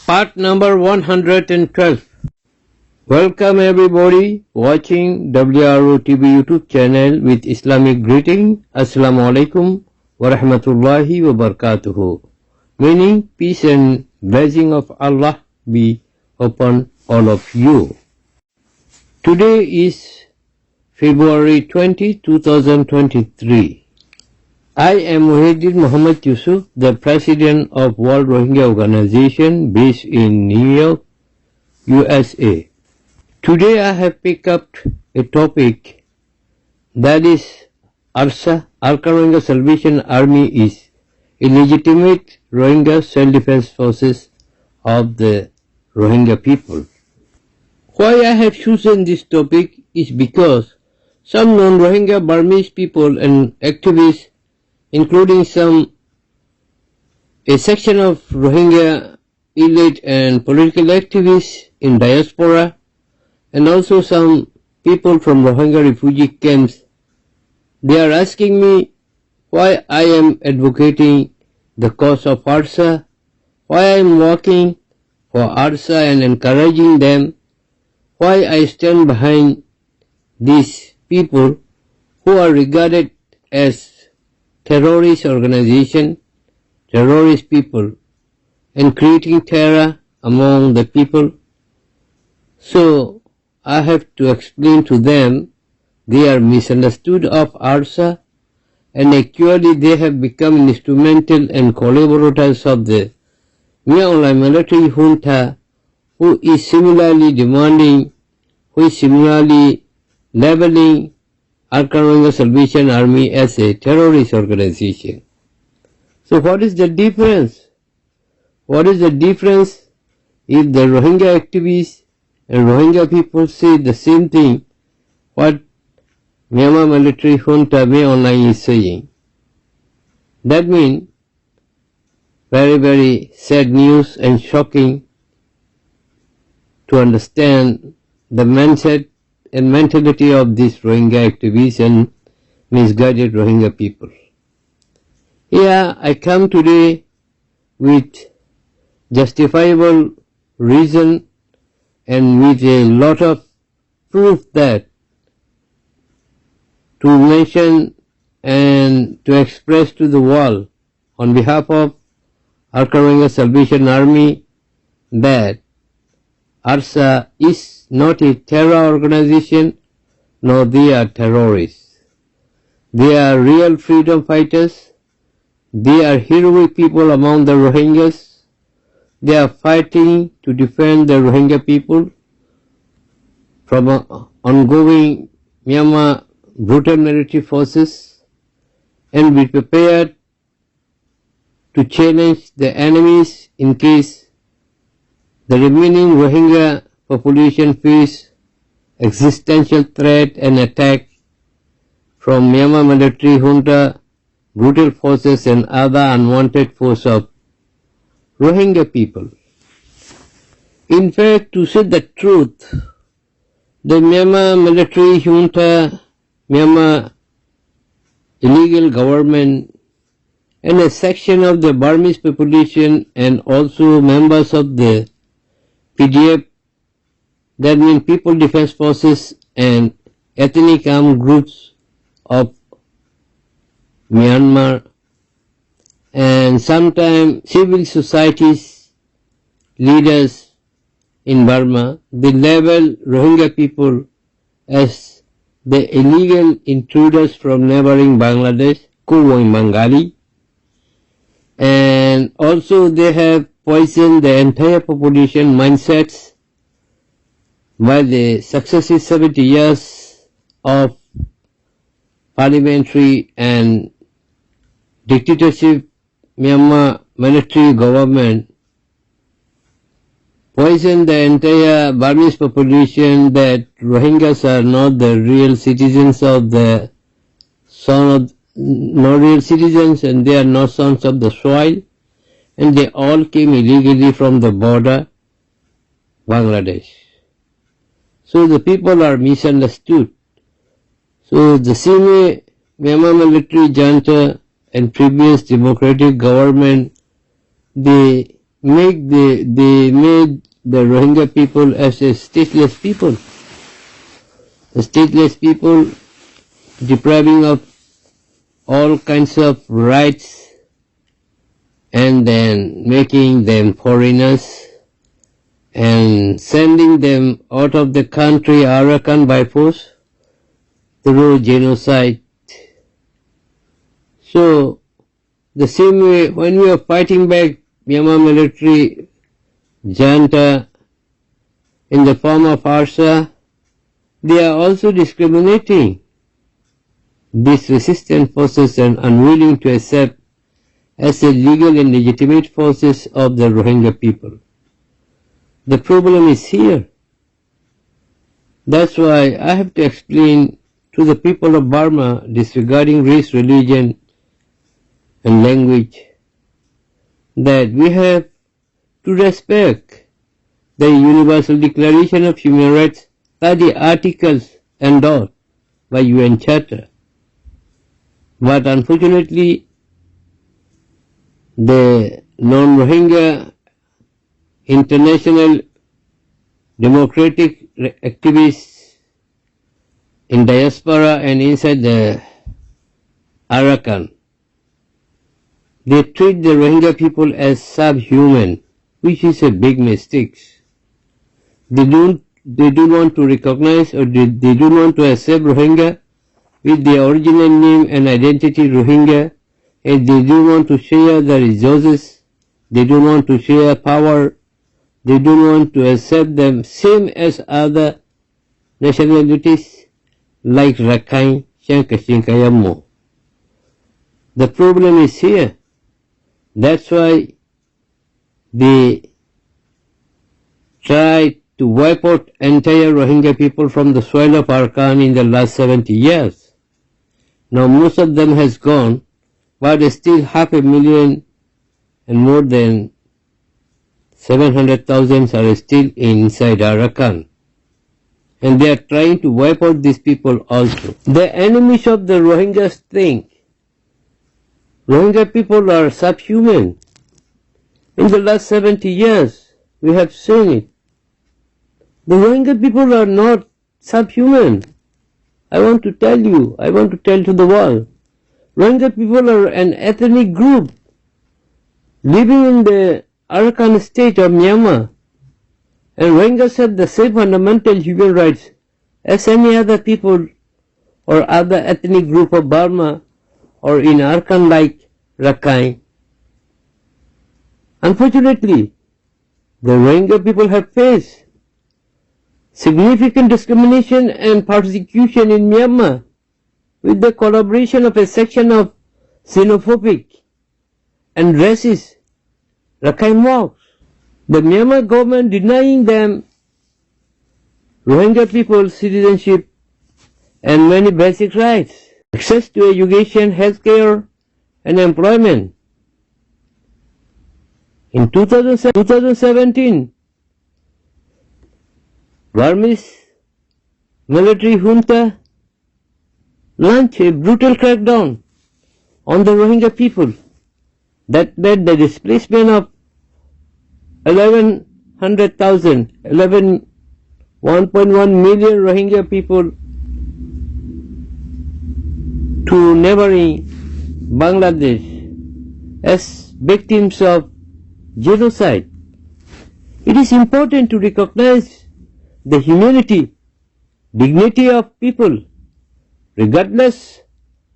Part number 112. Welcome everybody watching WRO TV YouTube channel with Islamic greeting. Assalamu alaikum wa rahmatullahi wa barakatuhu. Meaning peace and blessing of Allah be upon all of you. Today is February 20, 2023. I am Muhyiddin Muhammad Yusuf, the President of World Rohingya Organization based in New York, USA. Today I have picked up a topic that is ARSA, Rohingya Salvation Army is illegitimate Rohingya self-defense forces of the Rohingya people. Why I have chosen this topic is because some non-Rohingya Burmese people and activists, including a section of Rohingya elite and political activists in diaspora, and also some people from Rohingya refugee camps, they are asking me why I am advocating the cause of ARSA, why I am working for ARSA and encouraging them, why I stand behind these people who are regarded as terrorist organization, terrorist people, and creating terror among the people. So I have to explain to them they are misunderstood of ARSA, and actually they have become instrumental and collaborators of the Myanmar military junta, who is similarly demanding, who is similarly labeling Rohingya Salvation Army as a terrorist organization. So what is the difference? What is the difference if the Rohingya activists and Rohingya people say the same thing what Myanmar military junta online is saying? That means very, very sad news and shocking to understand the mindset and mentality of these Rohingya activists and misguided Rohingya people. Here I come today with justifiable reason and with a lot of proof that to mention and to express to the world on behalf of Rohingya Salvation Army that ARSA is not a terror organization, nor they are terrorists. They are real freedom fighters. They are heroic people among the Rohingyas. They are fighting to defend the Rohingya people from ongoing Myanmar brutal military forces, and be prepared to challenge the enemies in case the remaining Rohingya population face existential threat and attack from Myanmar military junta, brutal forces and other unwanted force of Rohingya people. In fact, to say the truth, the Myanmar military junta, Myanmar illegal government, and a section of the Burmese population and also members of the PDF, that means People Defense Forces and ethnic armed groups of Myanmar, and sometimes civil societies leaders in Burma, they label Rohingya people as the illegal intruders from neighboring Bangladesh, Kuwang Bengali, and also they have poisoned the entire population mindsets by the successive 70 years of parliamentary and dictatorship Myanmar military government, poisoned the entire Burmese population that Rohingyas are not the real citizens of the not real citizens, and they are not sons of the soil, and they all came illegally from the border Bangladesh. So the people are misunderstood. So the same Myanmar military junta and previous democratic government, they they made the Rohingya people as a stateless people. The stateless people depriving of all kinds of rights and then making them foreigners and sending them out of the country Arakan by force through genocide. So the same way when we are fighting back Myanmar military junta in the form of ARSA, they are also discriminating these resistant forces and unwilling to accept as a legal and legitimate forces of the Rohingya people. The problem is here. That's why I have to explain to the people of Burma disregarding race, religion and language that we have to respect the Universal Declaration of Human Rights, 30 articles endorsed by UN Charter. But unfortunately, the non-Rohingya international democratic activists in diaspora and inside the Arakan, they treat the Rohingya people as subhuman, which is a big mistake. They don't want to recognize or they don't want to accept Rohingya with the original name and identity Rohingya, and they don't want to share the resources, they don't want to share power, they don't want to accept them same as other nationalities like Rakhine, Shankashinkayammo. The problem is here. That's why they tried to wipe out entire Rohingya people from the soil of Arakan in the last 70 years. Now most of them has gone, but still 500,000 and more than 700,000 are still inside Arakan. And they are trying to wipe out these people also. The enemies of the Rohingyas think Rohingya people are subhuman. In the last 70 years, we have seen it. The Rohingya people are not subhuman. I want to tell you, I want to tell to the world. Rohingya people are an ethnic group living in the Arakan state of Myanmar. And Rohingyas have the same fundamental human rights as any other people or other ethnic group of Burma or in Arakan like Rakhine. Unfortunately, the Rohingya people have faced significant discrimination and persecution in Myanmar with the collaboration of a section of xenophobic and racist Rakhine mobs. The Myanmar government denying them Rohingya people citizenship and many basic rights, access to education, healthcare and employment. In 2017, Burmese military junta launched a brutal crackdown on the Rohingya people that led the displacement of 1,100,000, 1.1 million Rohingya people to neighboring Bangladesh as victims of genocide. It is important to recognize the humanity, dignity of people, regardless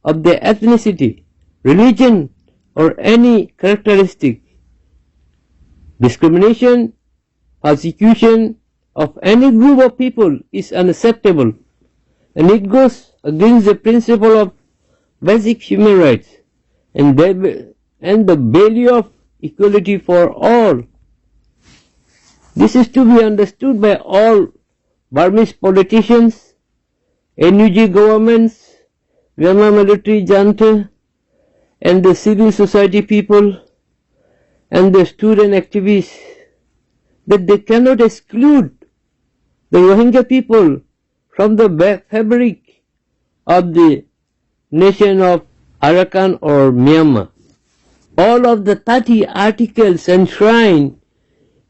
of their ethnicity, religion, or any characteristic. Discrimination, persecution of any group of people is unacceptable, and it goes against the principle of basic human rights and the value of equality for all. This is to be understood by all Burmese politicians, NUG governments, Myanmar military junta, and the civil society people and the student activists, that they cannot exclude the Rohingya people from the fabric of the nation of Arakan or Myanmar. all of the 30 articles enshrined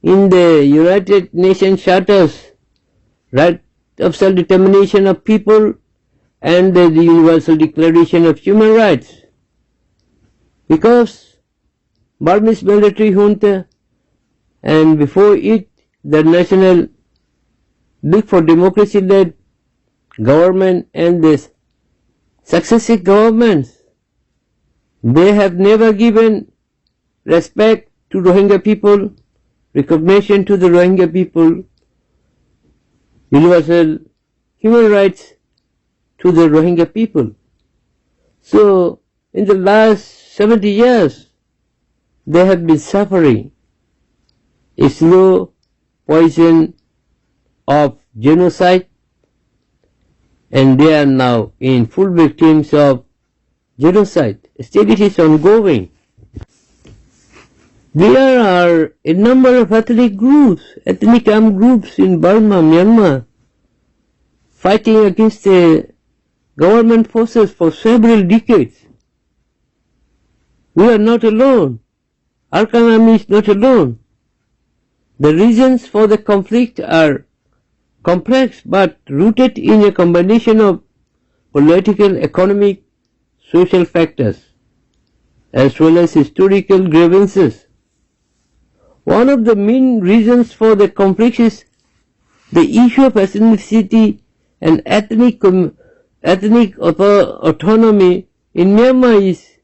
in the United Nations Charters, right of self-determination of people, and the Universal Declaration of Human Rights. Because Burmese military junta and before it the National League for Democracy led government and the successive governments, they have never given respect to Rohingya people, recognition to the Rohingya people, universal human rights to the Rohingya people. So in the last 70 years they have been suffering a slow poison of genocide, and they are now in full victims of genocide. Still it is ongoing. There are a number of ethnic armed groups in Burma, Myanmar, fighting against the government forces for several decades. We are not alone. Arakan Army is not alone. The reasons for the conflict are complex but rooted in a combination of political, economic, social factors, as well as historical grievances. One of the main reasons for the conflict is the issue of ethnicity and ethnic autonomy. In Myanmar is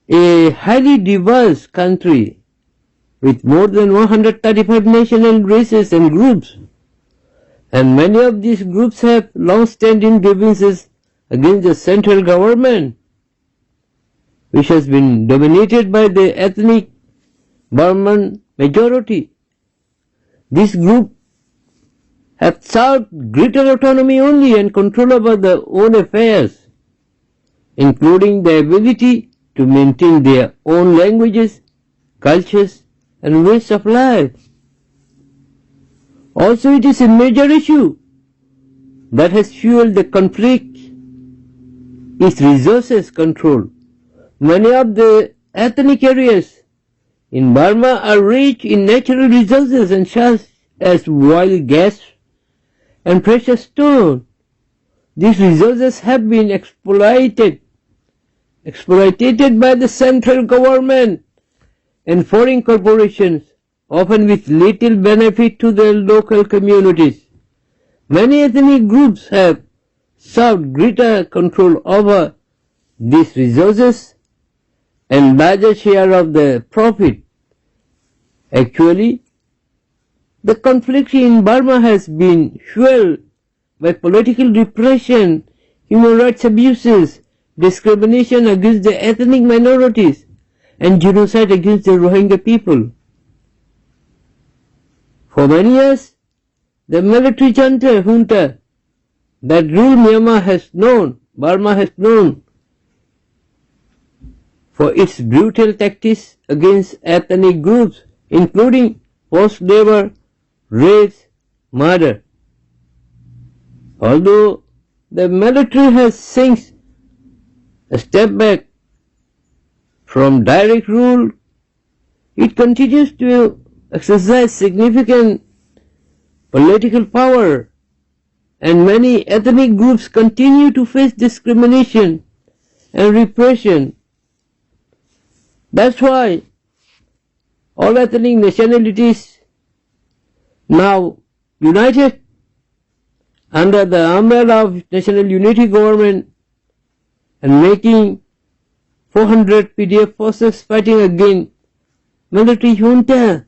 a highly diverse country with more than 135 national races and groups, and many of these groups have long-standing grievances against the central government, which has been dominated by the ethnic Burman majority. This group have sought greater autonomy only and control over their own affairs, including the ability to maintain their own languages, cultures, and ways of life. Also, it is a major issue that has fueled the conflict is resources control. Many of the ethnic areas in Burma are rich in natural resources and such as oil, gas, and precious stone. These resources have been exploited by the central government and foreign corporations, often with little benefit to the local communities. Many ethnic groups have sought greater control over these resources and larger share of the profit. Actually, the conflict in Burma has been fueled by political repression, human rights abuses, discrimination against the ethnic minorities, and genocide against the Rohingya people. For many years, the military junta that ruled Burma has known for its brutal tactics against ethnic groups, including forced labor, rapes, murder. Although the military has since stepped back from direct rule, it continues to exercise significant political power, and many ethnic groups continue to face discrimination and repression. That's why all ethnic nationalities now united under the umbrella of National Unity Government and making 400 PDF forces fighting against military junta.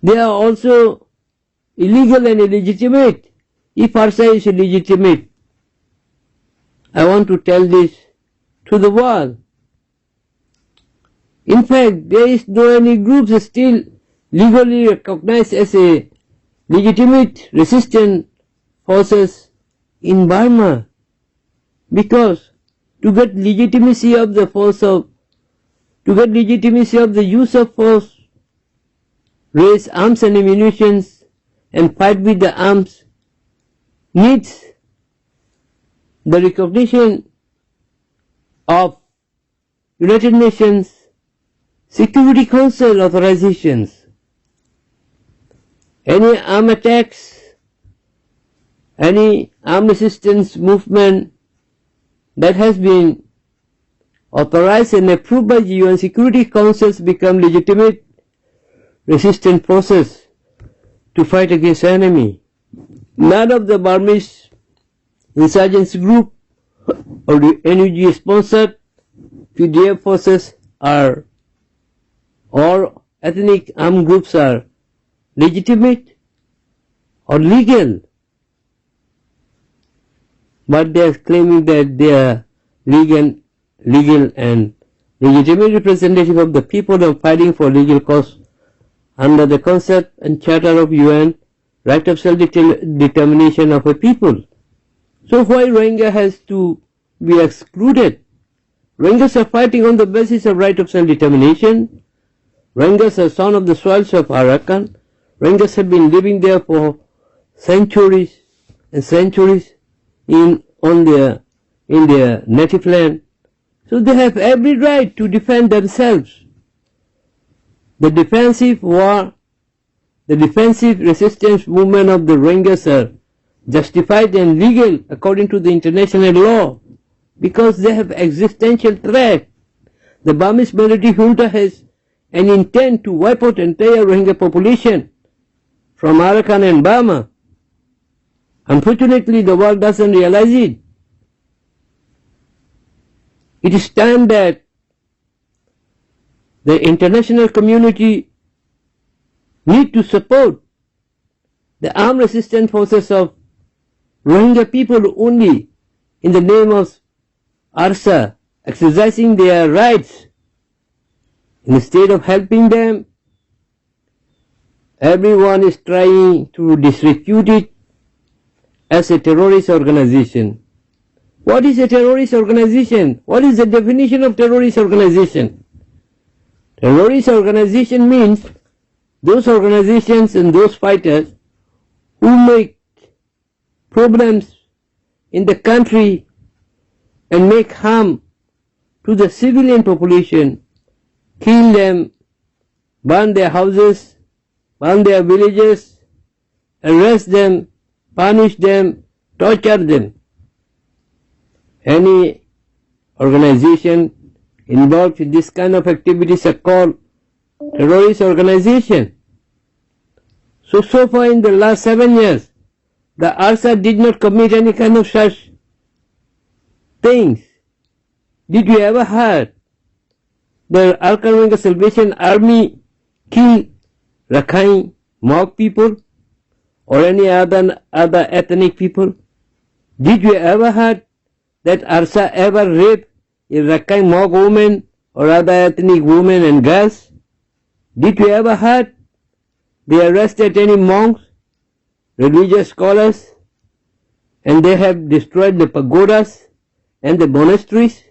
They are also illegal and illegitimate. If ARSA is illegitimate, I want to tell this to the world. In fact, there is no any groups still legally recognized as a legitimate resistance forces in Burma, because to get legitimacy of the use of force, raise arms and ammunition and fight with the arms needs the recognition of United Nations Security Council authorizations. Any armed attacks, any armed resistance movement that has been authorized and approved by the UN Security Councils become legitimate resistance forces to fight against enemy. None of the Burmese insurgency group or the NUG sponsored PDF forces are or ethnic armed groups are legitimate or legal, but they are claiming that they are legal and legitimate representative of the people and fighting for legal cause under the concept and charter of UN right of self-determination of a people. So why Rohingya has to be excluded? Rohingyas are fighting on the basis of right of self-determination. Rohingyas are son of the soils of Arakan. Rohingyas have been living there for centuries and centuries in their native land. So they have every right to defend themselves. The defensive war, the defensive resistance movement of the Rohingyas are justified and legal according to the international law because they have existential threat. The Burmese military junta has an intent to wipe out entire Rohingya population from Arakan and Burma. Unfortunately, the world doesn't realize it. It is time that the international community need to support the armed resistance forces of Rohingya people only in the name of ARSA, exercising their rights. Instead of helping them, everyone is trying to disrepute it as a terrorist organization. What is a terrorist organization? What is the definition of terrorist organization? Terrorist organization means those organizations and those fighters who make problems in the country and make harm to the civilian population, kill them, burn their houses, burn their villages, arrest them, punish them, torture them. Any organization involved in this kind of activities are called terrorist organization. So far in the last 7 years, the ARSA did not commit any kind of such things. Did you ever heard the Arakan Salvation Army kill Rakhine Mok people or any other ethnic people? Did you ever heard that ARSA ever raped a Rakhine Mok woman or other ethnic women and girls? Did you ever heard they arrested any monks, religious scholars, and they have destroyed the pagodas and the monasteries?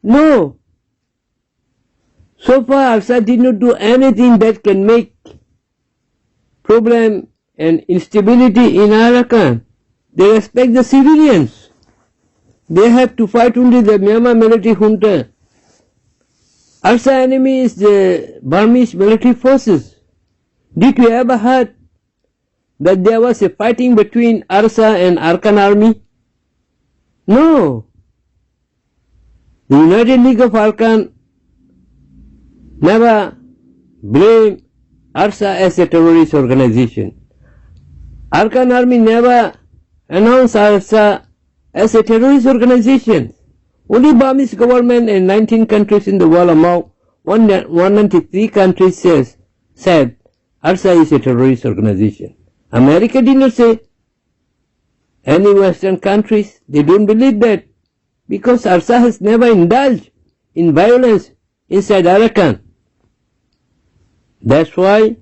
No. So far ARSA did not do anything that can make problem and instability in Arakan. They respect the civilians. They have to fight only the Myanmar military junta. ARSA enemy is the Burmese military forces. Did you ever heard that there was a fighting between ARSA and Arakan army? No. The United League of Arakan never blamed ARSA as a terrorist organization. Arakan army never announced ARSA as a terrorist organization. Only Burmese government and 19 countries in the world among 193 countries said ARSA is a terrorist organization. America did not say. Any Western countries, they don't believe that because ARSA has never indulged in violence inside Arakan. That's why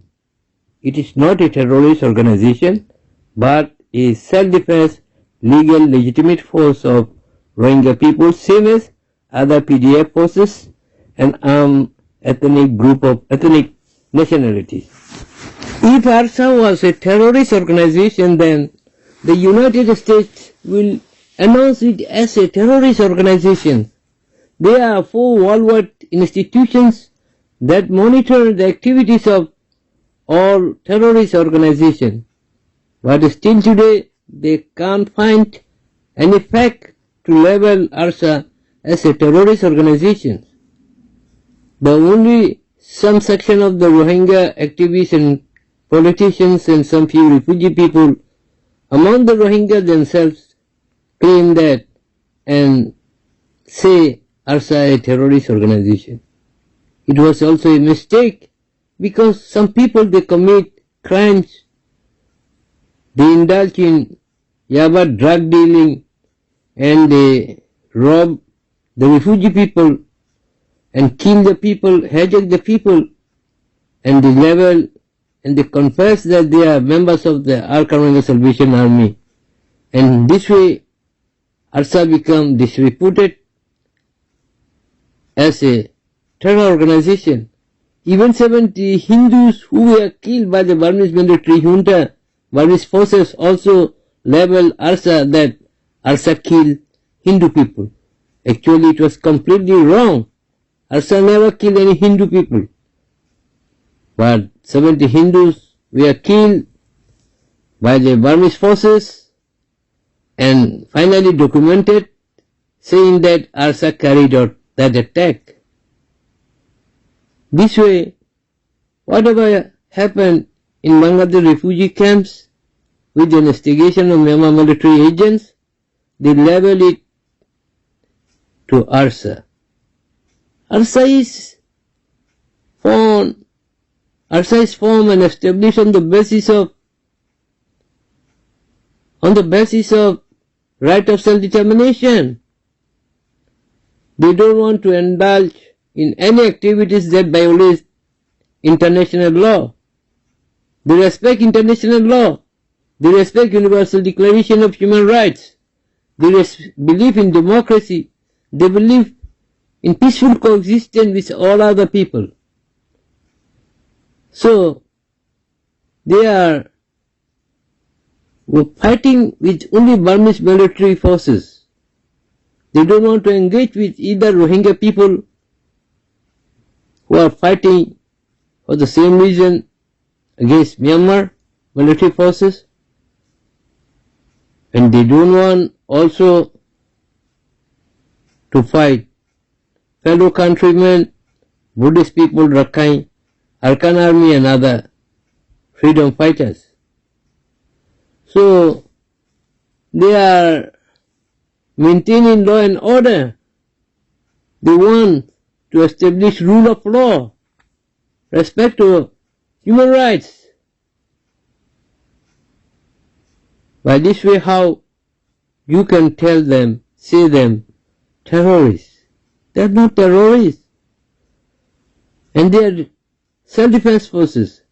it is not a terrorist organization but a self-defense legal legitimate force of Rohingya people, same as other PDF forces and armed ethnic group of ethnic nationalities. If ARSA was a terrorist organization, then the United States will announce it as a terrorist organization. There are 4 worldwide institutions that monitor the activities of all terrorist organizations, but still today they can't find any fact to label ARSA as a terrorist organization. The only some section of the Rohingya activists and politicians and some few refugee people among the Rohingya themselves claim that and say ARSA a terrorist organization. It was also a mistake because some people they commit crimes, they indulge in yaba drug dealing and they rob the refugee people and kill the people, hijack the people, and they label and they confess that they are members of the ARSA Salvation Army. And this way ARSA become disreputed as a terror organization. Even 70 Hindus who were killed by the Burmese military junta, Burmese forces also label ARSA that ARSA killed Hindu people. Actually it was completely wrong. ARSA never killed any Hindu people. But 70 Hindus were killed by the Burmese forces and finally documented saying that ARSA carried out that attack. This way, whatever happened in Bangladesh refugee camps with the investigation of Myanmar military agents, they label it to ARSA. ARSA is formed and established on the basis of right of self-determination. They don't want to indulge in any activities that violate international law. They respect international law. They respect Universal Declaration of Human Rights. They believe in democracy. They believe in peaceful coexistence with all other people. So, they are fighting with only Burmese military forces. They don't want to engage with either Rohingya people who are fighting for the same reason against Myanmar military forces, and they don't want also to fight fellow countrymen, Buddhist people, Rakhine, Arakan Army and other freedom fighters. So they are maintaining law and order. They want to establish rule of law, respect to human rights. By this way, how you can tell them, say them, terrorists? They are not terrorists. And they are self-defense forces.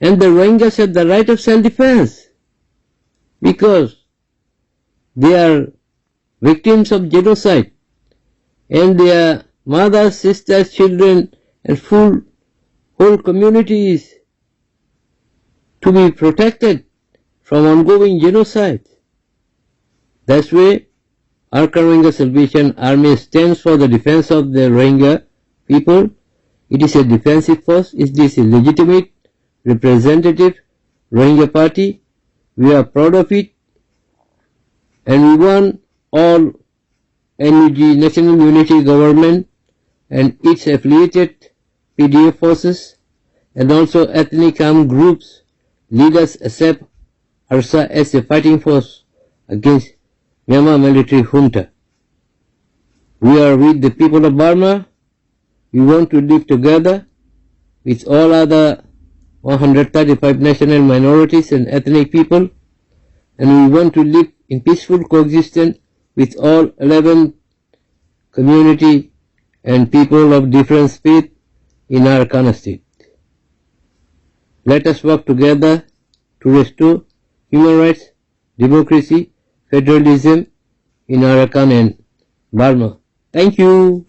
And the Rohingyas have the right of self-defense because they are victims of genocide and their mothers, sisters, children and whole communities to be protected from ongoing genocide. That's why ARSA Salvation Army stands for the defense of the Rohingya people. It is a defensive force. It is a legitimate representative Rohingya party. We are proud of it and we want all NUG, National Unity Government and its affiliated PDF forces and also ethnic armed groups, leaders accept ARSA as a fighting force against Myanmar military junta. We are with the people of Burma. We want to live together with all other 135 national minorities and ethnic people, and we want to live in peaceful coexistence with all 11 community and people of different faith in Arakan state. Let us work together to restore human rights, democracy, federalism in Arakan and Burma. Thank you.